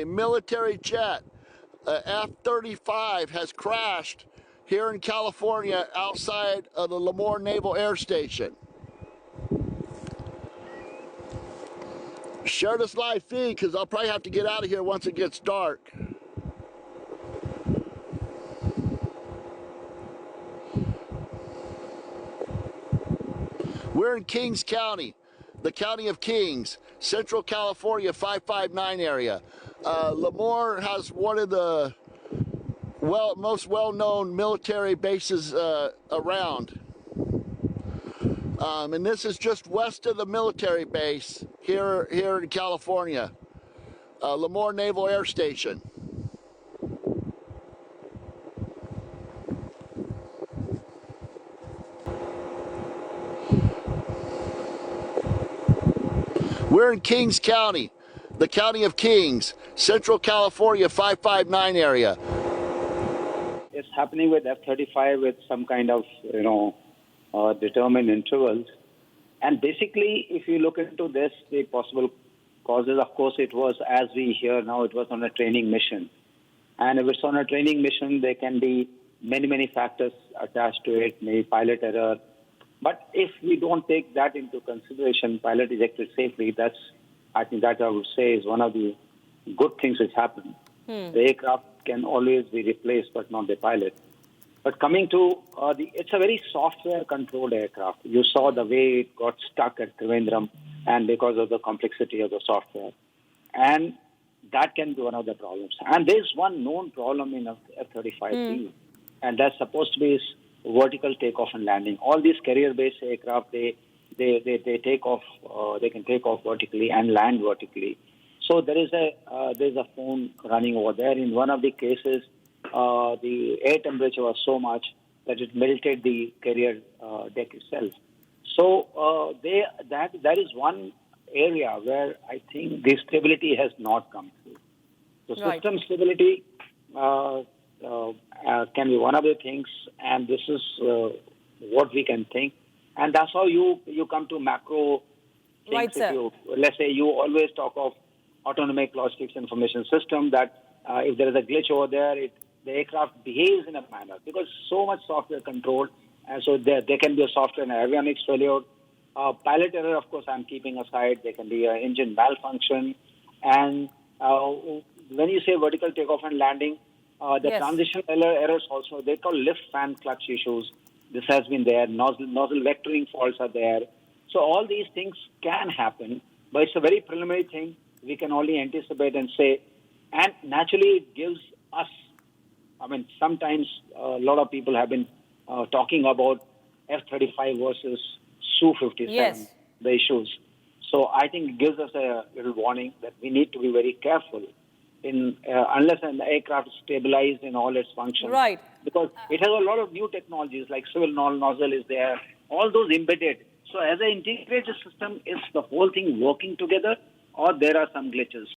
a military jet, F-35, has crashed here in California outside of the Lemoore Naval Air Station. Share this live feed because I'll probably have to get out of here once it gets dark. We're in Kings County, the County of Kings, Central California, 559 area. Lemoore has one of the most well-known military bases around. And this is just west of the military base here in California, Lemoore Naval Air Station. We're in Kings County, the County of Kings, Central California, 559 area. It's happening with F-35 with some kind of, determined intervals. And basically, if you look into this, the possible causes, of course, it was, as we hear now, it was on a training mission. And if it's on a training mission, there can be many, many factors attached to it, maybe pilot error. But if we don't take that into consideration, pilot ejected safely, I think that I would say is one of the good things which happened. The aircraft can always be replaced, but not the pilot. But coming to it's a very software-controlled aircraft. You saw the way it got stuck at Trivandrum, and because of the complexity of the software. And that can be one of the problems. And there's one known problem in F-35B, and that's supposed to be vertical takeoff and landing. All these carrier-based aircraft, they take off. They can take off vertically and land vertically. So there's a phone running over there. In one of the cases, the air temperature was so much that it melted the carrier deck itself. So that is one area where I think the stability has not come through. So system stability can be one of the things, and this is what we can think. And that's how you come to macro things. Right, sir. Let's say you always talk of autonomic logistics information system, that if there is a glitch over there, the aircraft behaves in a manner, because so much software controlled, and so there can be a software and avionics failure. Pilot error, of course, I'm keeping aside. There can be an engine malfunction. And when you say vertical takeoff and landing, the transition errors also, they call lift fan clutch issues. This has been there. Nozzle vectoring faults are there. So all these things can happen, but it's a very preliminary thing. We can only anticipate and say, and naturally it gives us, sometimes a lot of people have been talking about F-35 versus Su-57, the issues. So I think it gives us a little warning that we need to be very careful unless an aircraft is stabilized in all its functions. Right. Because it has a lot of new technologies, like civil nozzle is there, all those embedded. So as an integrated system, is the whole thing working together, or there are some glitches?